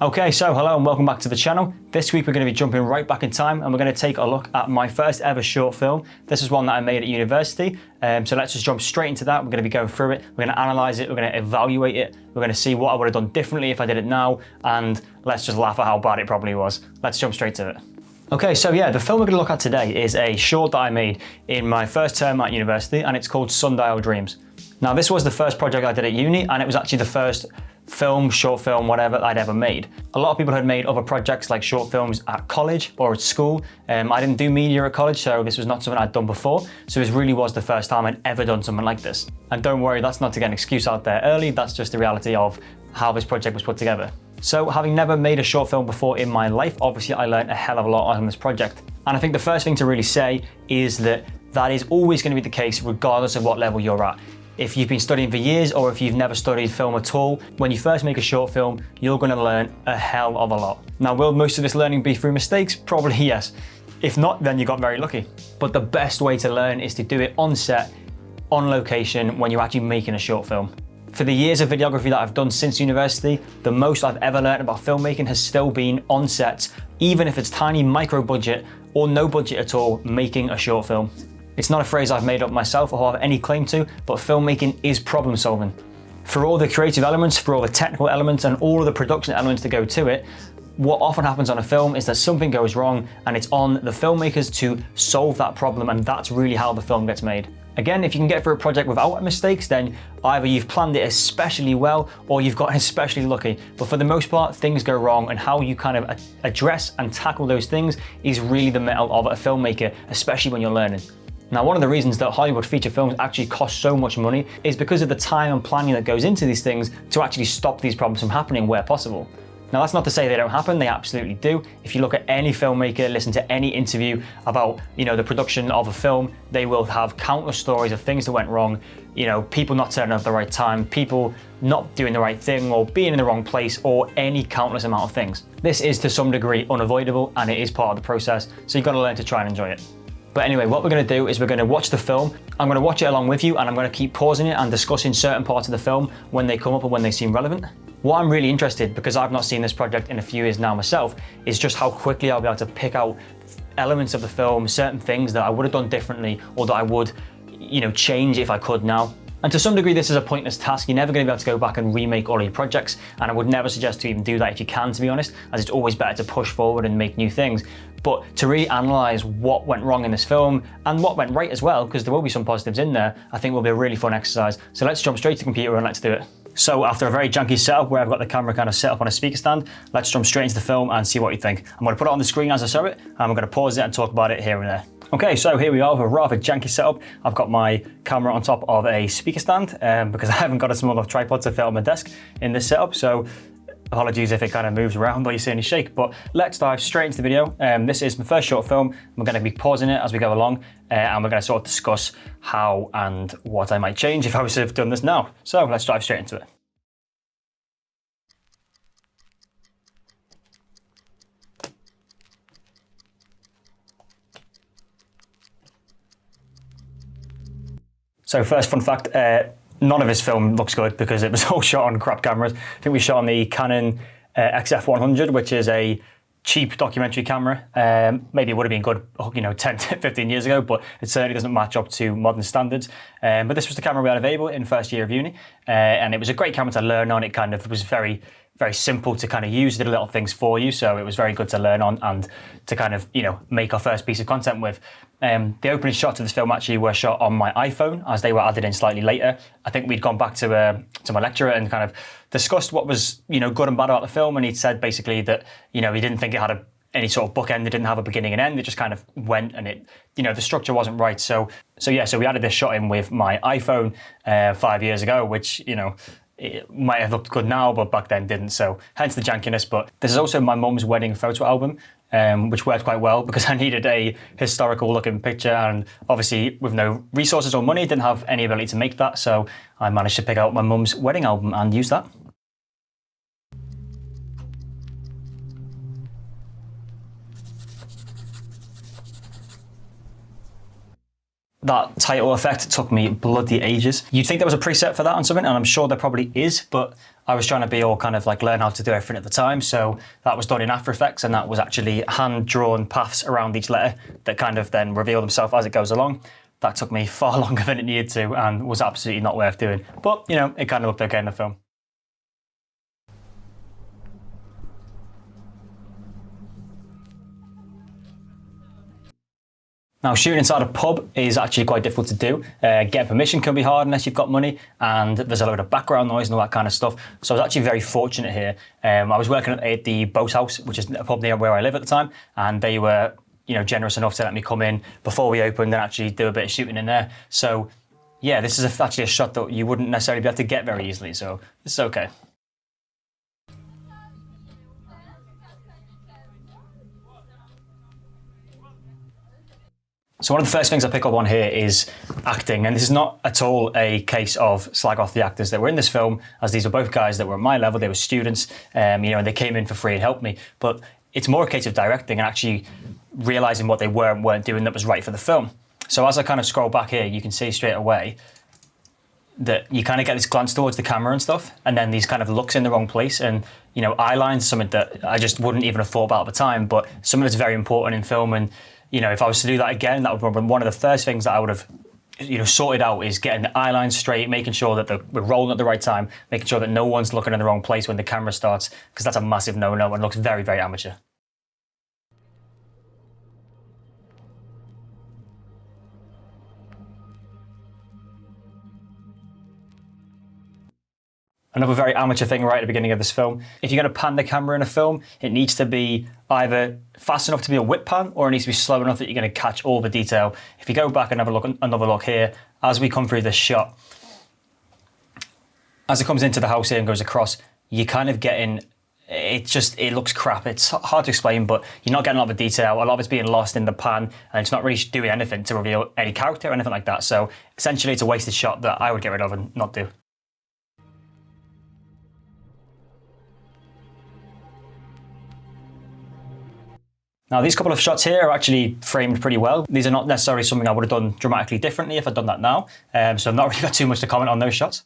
Okay, so hello and welcome back to the channel. This week we're going to be jumping right back in time and we're going to take a look at my first ever short film. This is one that I made at university, so let's just jump straight into that. We're going to be going through it, we're going to analyse it, we're going to evaluate it, we're going to see what I would have done differently if I did it now, and let's just laugh at how bad it probably was. Let's jump straight to it. Okay, so yeah, the film we're going to look at today is a short that I made in my first term at university, and it's called SunDial Dreams. Now, this was the first project I did at uni, and it was actually the first short film, whatever I'd ever made. A lot of people had made other projects like short films at college or at school. I didn't do media at college, so this was not something I'd done before. So this really was the first time I'd ever done something like this. And don't worry, that's not to get an excuse out there early, that's just the reality of how this project was put together. So having never made a short film before in my life, obviously I learned a hell of a lot on this project. And I think the first thing to really say is that is always going to be the case regardless of what level you're at. If you've been studying for years or if you've never studied film at all, when you first make a short film, you're going to learn a hell of a lot. Now, will most of this learning be through mistakes? Probably yes. If not, then you got very lucky. But the best way to learn is to do it on set, on location, when you're actually making a short film. For the years of videography that I've done since university, the most I've ever learned about filmmaking has still been on sets, even if it's tiny micro budget or no budget at all, making a short film. It's not a phrase I've made up myself or have any claim to, but filmmaking is problem solving. For all the creative elements, for all the technical elements, and all of the production elements that go to it, what often happens on a film is that something goes wrong and it's on the filmmakers to solve that problem, and that's really how the film gets made. Again, if you can get through a project without mistakes, then either you've planned it especially well or you've gotten especially lucky. But for the most part, things go wrong, and how you kind of address and tackle those things is really the metal of a filmmaker, especially when you're learning. Now, one of the reasons that Hollywood feature films actually cost so much money is because of the time and planning that goes into these things to actually stop these problems from happening where possible. Now, that's not to say they don't happen, they absolutely do. If you look at any filmmaker, listen to any interview about, the production of a film, they will have countless stories of things that went wrong, people not turning up at the right time, people not doing the right thing or being in the wrong place, or any countless amount of things. This is to some degree unavoidable, and it is part of the process, so you've got to learn to try and enjoy it. But anyway, what we're going to do is we're going to watch the film. I'm going to watch it along with you, and I'm going to keep pausing it and discussing certain parts of the film when they come up and when they seem relevant. What I'm really interested, because I've not seen this project in a few years now myself, is just how quickly I'll be able to pick out elements of the film, certain things that I would have done differently or that I would, change if I could now. And to some degree, this is a pointless task. You're never going to be able to go back and remake all of your projects, and I would never suggest to even do that if you can, to be honest, as it's always better to push forward and make new things. But to really analyse what went wrong in this film and what went right as well, because there will be some positives in there, I think will be a really fun exercise. So let's jump straight to the computer and let's do it. So after a very janky setup where I've got the camera kind of set up on a speaker stand, let's jump straight into the film and see what you think. I'm going to put it on the screen as I show it, and we're going to pause it and talk about it here and there. Okay, so here we are with a rather janky setup. I've got my camera on top of a speaker stand because I haven't got a small enough tripod to fit on my desk in this setup. So apologies if it kind of moves around or you see any shake, but let's dive straight into the video. This is my first short film. We're going to be pausing it as we go along, and we're going to sort of discuss how and what I might change if I was to have done this now. So let's dive straight into it. So first fun fact, none of this film looks good because it was all shot on crap cameras. I think we shot on the Canon XF100, which is a cheap documentary camera. Maybe it would have been good, 10 to 15 years ago, but it certainly doesn't match up to modern standards. But this was the camera we had available in first year of uni, and it was a great camera to learn on. It kind of was very, very simple to kind of use, did little things for you, so it was very good to learn on and to kind of, make our first piece of content with. The opening shots of this film actually were shot on my iPhone, as they were added in slightly later. I think we'd gone back to my lecturer and kind of discussed what was, good and bad about the film, and he'd said basically that, he didn't think it had any sort of bookend. It didn't have a beginning and end. It just kind of went, and it, the structure wasn't right. So we added this shot in with my iPhone 5 years ago, which, it might have looked good now, but back then didn't. So hence the jankiness. But this is also my mum's wedding photo album, which worked quite well because I needed a historical looking picture, and obviously with no resources or money, didn't have any ability to make that. So I managed to pick out my mum's wedding album and use that. That title effect took me bloody ages. You'd think there was a preset for that on something, and I'm sure there probably is, but I was trying to be all kind of like learn how to do everything at the time, so that was done in After Effects, and that was actually hand-drawn paths around each letter that kind of then reveal themselves as it goes along. That took me far longer than it needed to, and was absolutely not worth doing. But, you know, it kind of looked okay in the film. Now, shooting inside a pub is actually quite difficult to do. Getting permission can be hard unless you've got money, and there's a lot of background noise and all that kind of stuff. So I was actually very fortunate here. I was working at the Boathouse, which is a pub near where I live at the time, and they were, you know, generous enough to let me come in before we opened and actually do a bit of shooting in there. So, yeah, this is actually a shot that you wouldn't necessarily be able to get very easily, so it's okay. So one of the first things I pick up on here is acting, and this is not at all a case of slag off the actors that were in this film, as these were both guys that were at my level. They were students, and they came in for free and helped me. But it's more a case of directing and actually realizing what they were and weren't doing that was right for the film. So as I kind of scroll back here, you can see straight away that you kind of get this glance towards the camera and stuff, and then these kind of looks in the wrong place. And, eye lines, something that I just wouldn't even have thought about at the time, but something that's very important in film. And, if I was to do that again, that would be one of the first things that I would have, sorted out, is getting the eye lines straight, making sure that we're rolling at the right time, making sure that no one's looking in the wrong place when the camera starts, because that's a massive no-no and looks very, very amateur. Another very amateur thing right at the beginning of this film. If you're going to pan the camera in a film, it needs to be either fast enough to be a whip pan, or it needs to be slow enough that you're going to catch all the detail. If you go back and have another look here, as we come through this shot, as it comes into the house here and goes across, you're kind of getting, it looks crap. It's hard to explain, but you're not getting a lot of detail. A lot of it's being lost in the pan, and it's not really doing anything to reveal any character or anything like that. So essentially it's a wasted shot that I would get rid of and not do. Now, these couple of shots here are actually framed pretty well. These are not necessarily something I would have done dramatically differently if I'd done that now. So I've not really got too much to comment on those shots.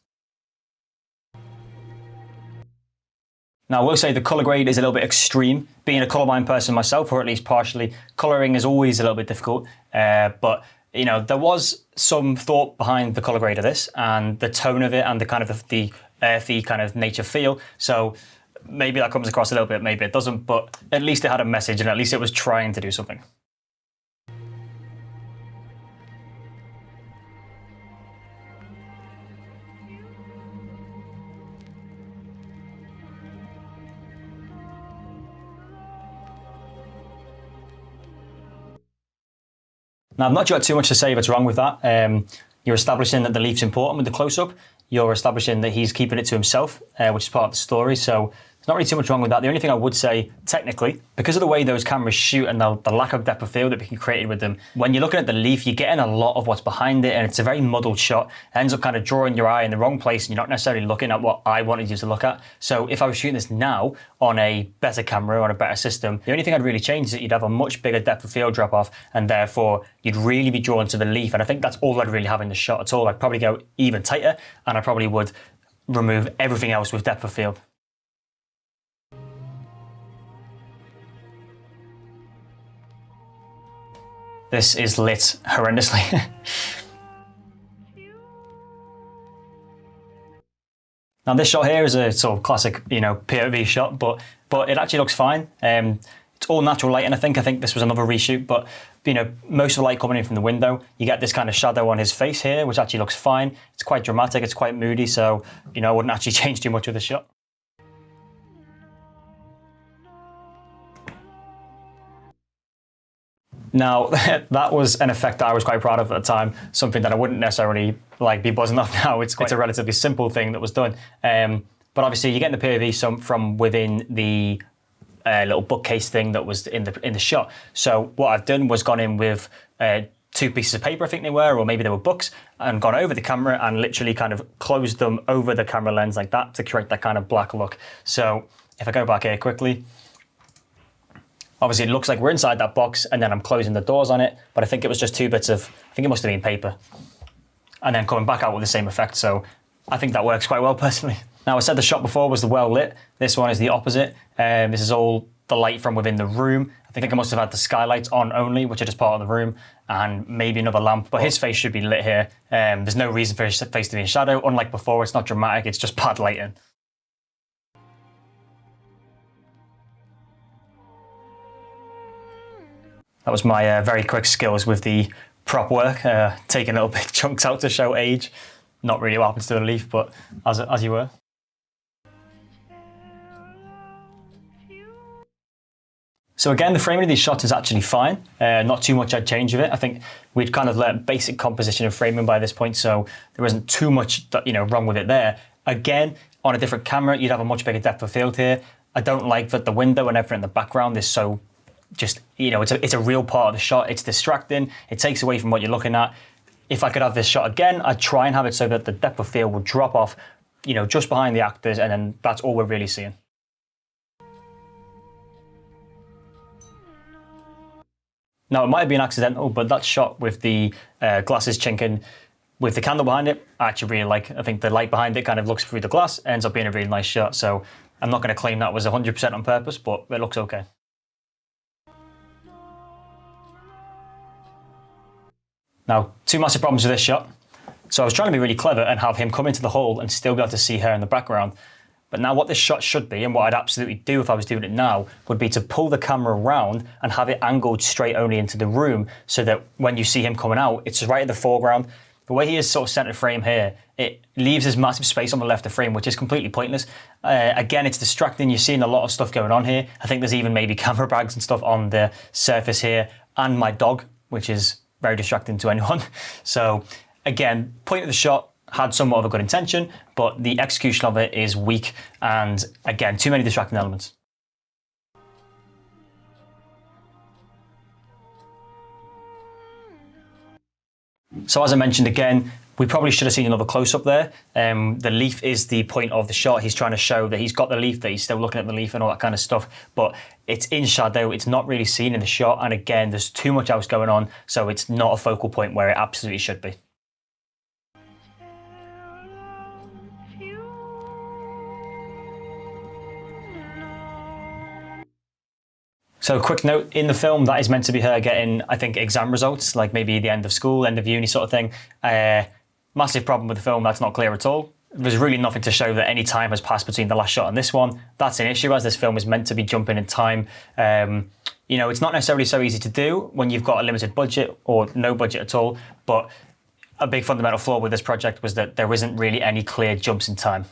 Now, I will say the colour grade is a little bit extreme. Being a colourblind person myself, or at least partially, colouring is always a little bit difficult. But there was some thought behind the colour grade of this and the tone of it and the kind of the earthy kind of nature feel. So maybe that comes across a little bit, maybe it doesn't, but at least it had a message and at least it was trying to do something. Now, I've not got too much to say what's wrong with that. You're establishing that the leaf's important with the close-up. You're establishing that he's keeping it to himself, which is part of the story. So there's not really too much wrong with that. The only thing I would say, technically, because of the way those cameras shoot and the lack of depth of field that we created with them, when you're looking at the leaf, you're getting a lot of what's behind it, and it's a very muddled shot. It ends up kind of drawing your eye in the wrong place, and you're not necessarily looking at what I wanted you to look at. So if I was shooting this now on a better camera, on a better system, the only thing I'd really change is that you'd have a much bigger depth of field drop off, and therefore you'd really be drawn to the leaf. And I think that's all I'd really have in the shot at all. I'd probably go even tighter, and I probably would remove everything else with depth of field. This is lit horrendously. Now, this shot here is a sort of classic, POV shot, but it actually looks fine. It's all natural light, and I think this was another reshoot, but most of the light coming in from the window, you get this kind of shadow on his face here, which actually looks fine. It's quite dramatic, it's quite moody, so I wouldn't actually change too much with the shot. Now, that was an effect that I was quite proud of at the time, something that I wouldn't necessarily be buzzing off now. It's a relatively simple thing that was done. But obviously, you're getting the POV from within the little bookcase thing that was in the shot. So what I've done was gone in with two pieces of paper, I think they were, or maybe they were books, and gone over the camera and literally kind of closed them over the camera lens like that to create that kind of black look. So if I go back here quickly, Obviously, it looks like we're inside that box, and then I'm closing the doors on it, but I think it was just 2 bits of, I think it must have been paper, and then coming back out with the same effect. So I think that works quite well, personally. Now, I said the shot before was the well lit. This one is the opposite. This is all the light from within the room. I think I must have had the skylights on only, which are just part of the room, and maybe another lamp, but his face should be lit here. There's no reason for his face to be in shadow. Unlike before, it's not dramatic, it's just bad lighting. That was my very quick skills with the prop work, taking little big chunks out to show age. Not really what happens to the leaf, but as you were. So again, the framing of these shots is actually fine. Not too much I'd change of it. I think we'd kind of learnt basic composition and framing by this point, so there isn't too much wrong with it there. Again, on a different camera, you'd have a much bigger depth of field here. I don't like that the window and everything in the background is so just, it's a real part of the shot. It's distracting. It takes away from what you're looking at. If I could have this shot again, I'd try and have it so that the depth of field would drop off, just behind the actors, and then that's all we're really seeing. Now, it might have been accidental, but that shot with the glasses chinking with the candle behind it, I actually really like. I think the light behind it kind of looks through the glass, ends up being a really nice shot. So I'm not going to claim that was 100% on purpose, but it looks okay. Now, 2 massive problems with this shot. So I was trying to be really clever and have him come into the hole and still be able to see her in the background. But now what this shot should be, and what I'd absolutely do if I was doing it now, would be to pull the camera around and have it angled straight only into the room, so that when you see him coming out, it's right in the foreground. The way he is sort of center frame here, it leaves this massive space on the left of frame, which is completely pointless. Again, it's distracting. You're seeing a lot of stuff going on here. I think there's even maybe camera bags and stuff on the surface here, and my dog, which is very distracting to anyone. So again, point of the shot had somewhat of a good intention, but the execution of it is weak, and again, too many distracting elements. So as I mentioned again, we probably should have seen another close-up there. The leaf is the point of the shot. He's trying to show that he's got the leaf, that he's still looking at the leaf and all that kind of stuff, but it's in shadow, it's not really seen in the shot, and again, there's too much else going on, so it's not a focal point where it absolutely should be. So quick note, in the film, that is meant to be her getting, I think, exam results, like maybe the end of school, end of uni sort of thing. Massive problem with the film, that's not clear at all. There's really nothing to show that any time has passed between the last shot and this one. That's an issue, as this film is meant to be jumping in time. It's not necessarily so easy to do when you've got a limited budget or no budget at all, but a big fundamental flaw with this project was that there isn't really any clear jumps in time.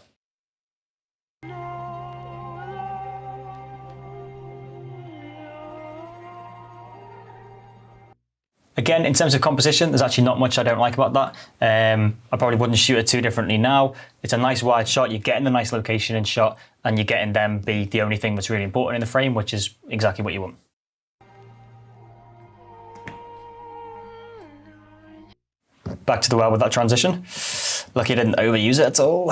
Again, in terms of composition, there's actually not much I don't like about that. I probably wouldn't shoot it too differently now. It's a nice wide shot, you're getting the nice location in shot, and you're getting them be the only thing that's really important in the frame, which is exactly what you want. Back to the well with that transition. Lucky I didn't overuse it at all.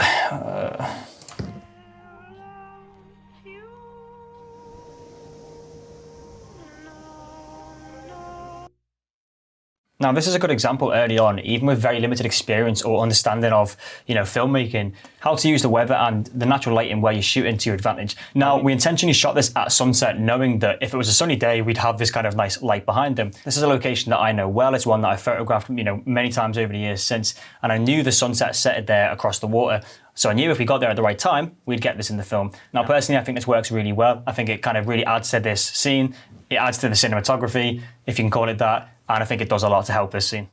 Now, this is a good example early on, even with very limited experience or understanding of, filmmaking, how to use the weather and the natural lighting where you're shooting to your advantage. Now, we intentionally shot this at sunset, knowing that if it was a sunny day, we'd have this kind of nice light behind them. This is a location that I know well. It's one that I've photographed, many times over the years since, and I knew the sunset set there across the water. So I knew if we got there at the right time, we'd get this in the film. Now, personally, I think this works really well. I think it kind of really adds to this scene. It adds to the cinematography, if you can call it that. And I think it does a lot to help this scene.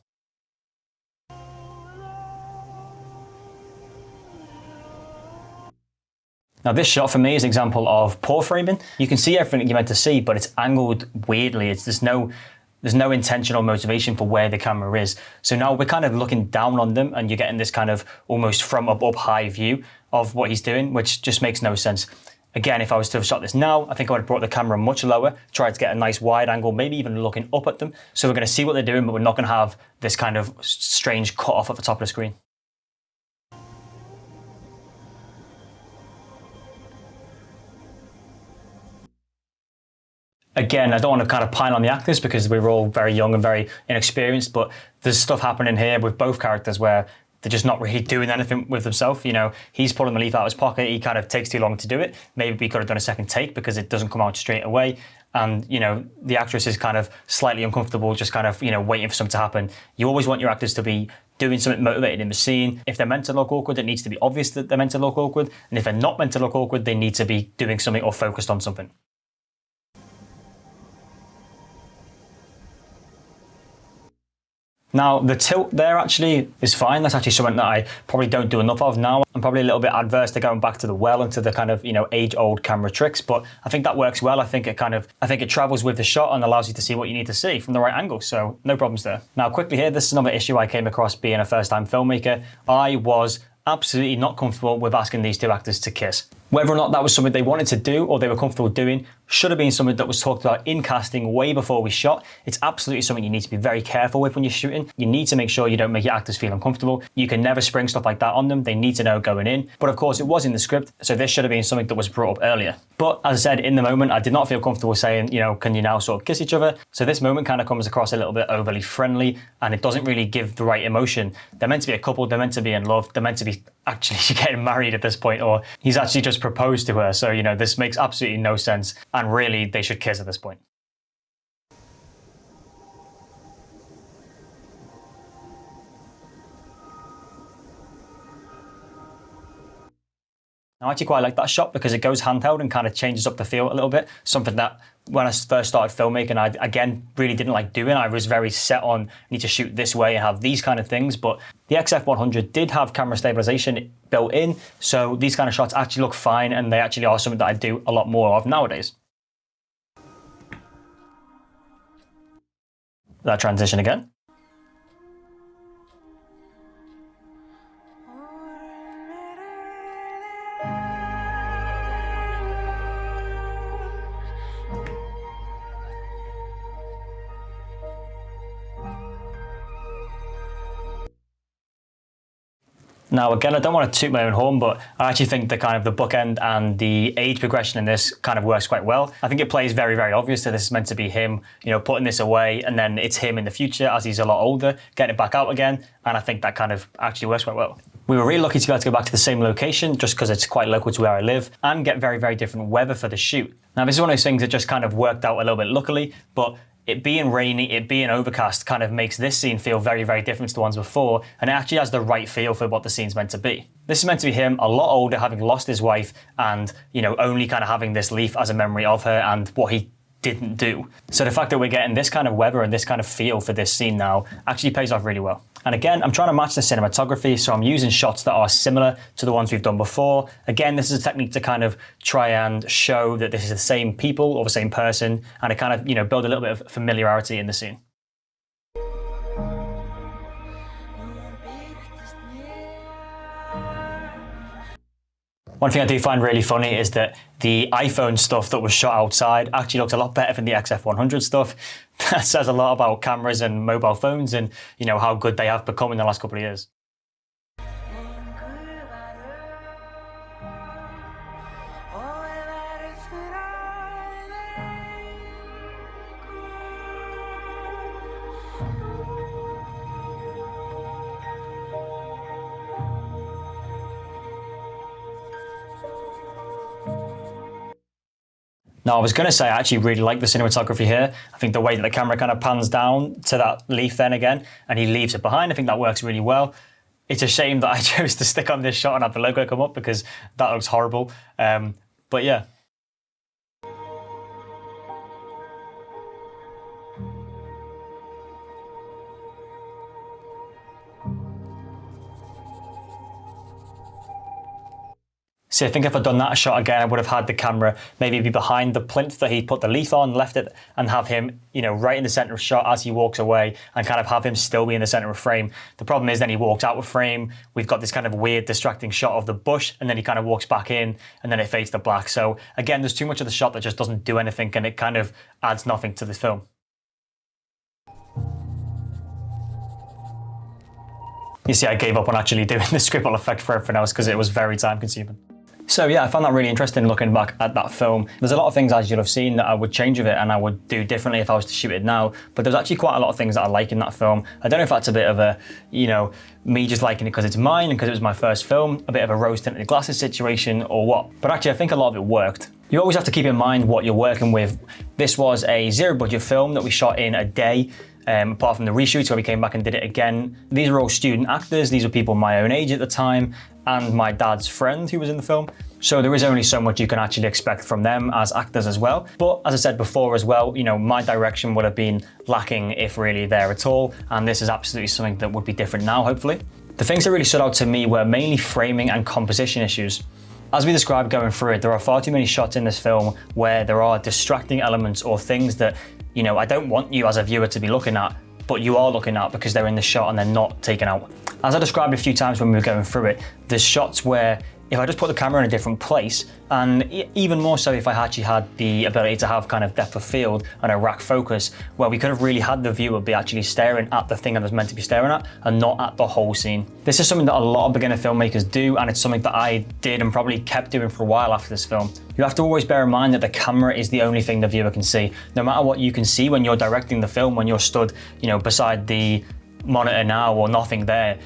Now, this shot for me is an example of poor framing. You can see everything you're meant to see, but it's angled weirdly. There's no intentional motivation for where the camera is. So now we're kind of looking down on them, and you're getting this kind of almost from up high view of what he's doing, which just makes no sense. Again, if I was to have shot this now, I think I would have brought the camera much lower, tried to get a nice wide angle, maybe even looking up at them. So we're going to see what they're doing, but we're not going to have this kind of strange cut off at the top of the screen. Again, I don't want to kind of pile on the actors because we were all very young and very inexperienced, but there's stuff happening here with both characters where they're just not really doing anything with themselves. You know, he's pulling the leaf out of his pocket. He kind of takes too long to do it. Maybe we could have done a second take because it doesn't come out straight away. And, you know, the actress is kind of slightly uncomfortable, just kind of, you know, waiting for something to happen. You always want your actors to be doing something motivated in the scene. If they're meant to look awkward, it needs to be obvious that they're meant to look awkward. And if they're not meant to look awkward, they need to be doing something or focused on something. Now, the tilt there actually is fine. That's actually something that I probably don't do enough of now. I'm probably a little bit adverse to going back to the well and to the kind of, you know, age-old camera tricks, but I think that works well. I think it travels with the shot and allows you to see what you need to see from the right angle, so no problems there. Now, quickly here, this is another issue I came across being a first-time filmmaker. I was absolutely not comfortable with asking these two actors to kiss. Whether or not that was something they wanted to do or they were comfortable doing should have been something that was talked about in casting way before we shot. It's absolutely something you need to be very careful with when you're shooting. You need to make sure you don't make your actors feel uncomfortable. You can never spring stuff like that on them. They need to know going in. But of course, it was in the script, so this should have been something that was brought up earlier. But as I said, in the moment, I did not feel comfortable saying, you know, can you now sort of kiss each other? So this moment kind of comes across a little bit overly friendly, and it doesn't really give the right emotion. They're meant to be a couple, they're meant to be in love, they're meant to be actually getting married at this point, or he's actually just proposed to her. So, you know, this makes absolutely no sense, and really they should kiss at this point. I actually quite like that shot because it goes handheld and kind of changes up the feel a little bit. Something that when I first started filmmaking, I again really didn't like doing. I was very set on need to shoot this way and have these kind of things. But the XF100 did have camera stabilization built in, so these kind of shots actually look fine, and they actually are something that I do a lot more of nowadays. That transition again. Now, again, I don't want to toot my own horn, but I actually think the kind of the bookend and the age progression in this kind of works quite well. I think it plays very, very obvious that this is meant to be him, you know, putting this away, and then it's him in the future as he's a lot older, getting it back out again, and I think that kind of actually works quite well. We were really lucky to be able to go back to the same location just because it's quite local to where I live, and get very, very different weather for the shoot. Now, this is one of those things that just kind of worked out a little bit luckily, but it being rainy, it being overcast kind of makes this scene feel very, very different to the ones before, and it actually has the right feel for what the scene's meant to be. This is meant to be him a lot older, having lost his wife, and, you know, only kind of having this leaf as a memory of her and what he didn't do. So the fact that we're getting this kind of weather and this kind of feel for this scene now actually pays off really well. And again, I'm trying to match the cinematography, so I'm using shots that are similar to the ones we've done before. Again, this is a technique to kind of try and show that this is the same people or the same person, and to kind of, you know, build a little bit of familiarity in the scene. One thing I do find really funny is that the iPhone stuff that was shot outside actually looks a lot better than the XF100 stuff. That says a lot about cameras and mobile phones and, you know, how good they have become in the last couple of years. Now, I was going to say I actually really like the cinematography here. I think the way that the camera kind of pans down to that leaf then again, and he leaves it behind, I think that works really well. It's a shame that I chose to stick on this shot and have the logo come up because that looks horrible. But yeah. See, I think if I'd done that shot again, I would have had the camera maybe be behind the plinth that he put the leaf on, left it, and have him, you know, right in the center of shot as he walks away, and kind of have him still be in the center of frame. The problem is then he walks out of frame. We've got this kind of weird distracting shot of the bush, and then he kind of walks back in, and then it fades to black. So again, there's too much of the shot that just doesn't do anything, and it kind of adds nothing to this film. You see, I gave up on actually doing the scribble effect for everything else because it was very time consuming. So yeah, I found that really interesting looking back at that film. There's a lot of things, as you'll have seen, that I would change with it and I would do differently if I was to shoot it now. But there's actually quite a lot of things that I like in that film. I don't know if that's a bit of a, me just liking it because it's mine and because it was my first film, a bit of a rose-tinted glasses situation or what. But actually, I think a lot of it worked. You always have to keep in mind what you're working with. This was a zero-budget film that we shot in a day. Apart from the reshoots where we came back and did it again. These were all student actors. These were people my own age at the time and my dad's friend who was in the film. So there is only so much you can actually expect from them as actors as well. But as I said before as well, my direction would have been lacking if really there at all. And this is absolutely something that would be different now, hopefully. The things that really stood out to me were mainly framing and composition issues. As we described going through it, there are far too many shots in this film where there are distracting elements or things that, I don't want you as a viewer to be looking at, but you are looking at because they're in the shot and they're not taken out. As I described a few times when we were going through it, there's shots where if I just put the camera in a different place, and even more so if I actually had the ability to have kind of depth of field and a rack focus, where we could have really had the viewer be actually staring at the thing I was meant to be staring at and not at the whole scene. This is something that a lot of beginner filmmakers do, and it's something that I did and probably kept doing for a while after this film. You have to always bear in mind that the camera is the only thing the viewer can see. No matter what you can see when you're directing the film, when you're stood, beside the monitor now or nothing there,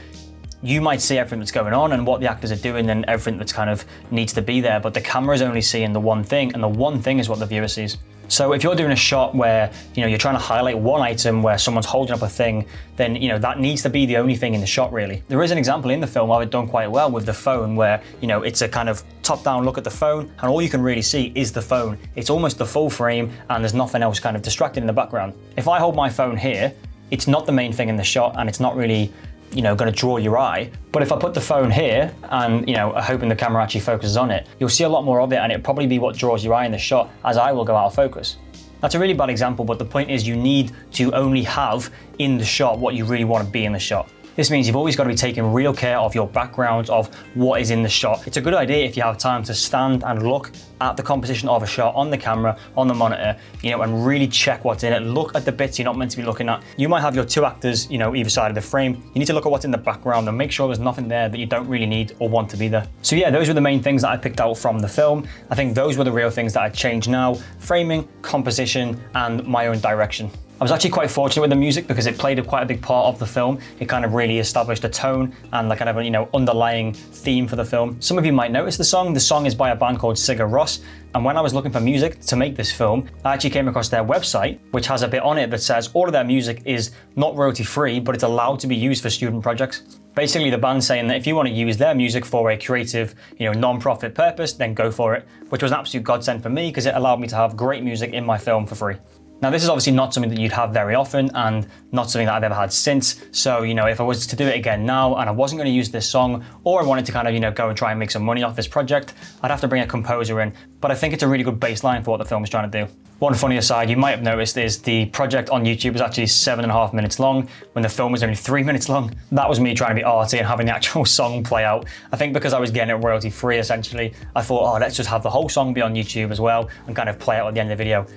you might see everything that's going on and what the actors are doing and everything that's kind of needs to be there, but the camera is only seeing the one thing, and the one thing is what the viewer sees. So if you're doing a shot where, you're trying to highlight one item where someone's holding up a thing, then, that needs to be the only thing in the shot, really. There is an example in the film of it done quite well with the phone where, it's a kind of top-down look at the phone and all you can really see is the phone. It's almost the full frame and there's nothing else kind of distracting in the background. If I hold my phone here, it's not the main thing in the shot and it's not really going to draw your eye. But if I put the phone here and, hoping the camera actually focuses on it, you'll see a lot more of it and it'll probably be what draws your eye in the shot as I will go out of focus. That's a really bad example, but the point is you need to only have in the shot what you really want to be in the shot. This means you've always got to be taking real care of your background, of what is in the shot. It's a good idea if you have time to stand and look at the composition of a shot on the camera, on the monitor, and really check what's in it. Look at the bits you're not meant to be looking at. You might have your two actors, either side of the frame. You need to look at what's in the background and make sure there's nothing there that you don't really need or want to be there. So yeah, those were the main things that I picked out from the film. I think those were the real things that I'd change now: framing, composition, and my own direction. I was actually quite fortunate with the music because it played quite a big part of the film. It kind of really established a tone and the kind of underlying theme for the film. Some of you might notice the song. The song is by a band called Sigur Rós. And when I was looking for music to make this film, I actually came across their website, which has a bit on it that says all of their music is not royalty free, but it's allowed to be used for student projects. Basically, the band's saying that if you want to use their music for a creative, non-profit purpose, then go for it, which was an absolute godsend for me because it allowed me to have great music in my film for free. Now, this is obviously not something that you'd have very often and not something that I've ever had since. So, if I was to do it again now and I wasn't going to use this song, or I wanted to kind of, go and try and make some money off this project, I'd have to bring a composer in. But I think it's a really good baseline for what the film is trying to do. One funny aside you might have noticed is the project on YouTube was actually 7.5 minutes long when the film was only 3 minutes long. That was me trying to be arty and having the actual song play out. I think because I was getting it royalty free essentially, I thought, let's just have the whole song be on YouTube as well and kind of play out at the end of the video.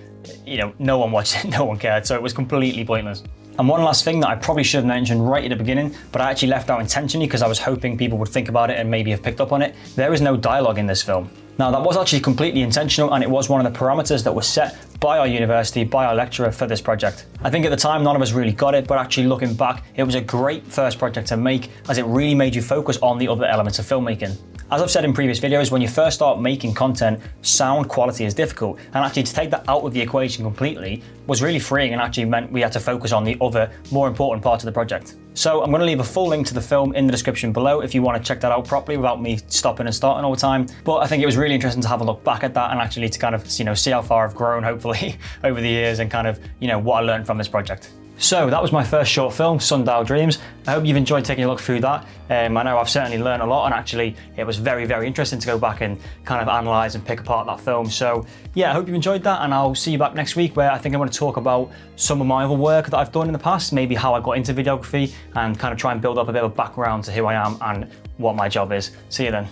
No one watched it, no one cared, so it was completely pointless. And one last thing that I probably should have mentioned right at the beginning, but I actually left out intentionally because I was hoping people would think about it and maybe have picked up on it. There is no dialogue in this film. Now, that was actually completely intentional and it was one of the parameters that was set by our university, by our lecturer for this project. I think at the time none of us really got it, but actually looking back, it was a great first project to make as it really made you focus on the other elements of filmmaking. As I've said in previous videos, when you first start making content, sound quality is difficult, and actually to take that out of the equation completely was really freeing and actually meant we had to focus on the other, more important parts of the project. So I'm going to leave a full link to the film in the description below if you want to check that out properly without me stopping and starting all the time. But I think it was really interesting to have a look back at that and actually to kind of, see how far I've grown, hopefully, over the years and kind of, what I learned from this project. So that was my first short film, SunDial Dreams. I hope you've enjoyed taking a look through that. I know I've certainly learned a lot and actually it was very, very interesting to go back and kind of analyse and pick apart that film. So yeah, I hope you enjoyed that and I'll see you back next week where I think I'm going to talk about some of my other work that I've done in the past, maybe how I got into videography and kind of try and build up a bit of a background to who I am and what my job is. See you then.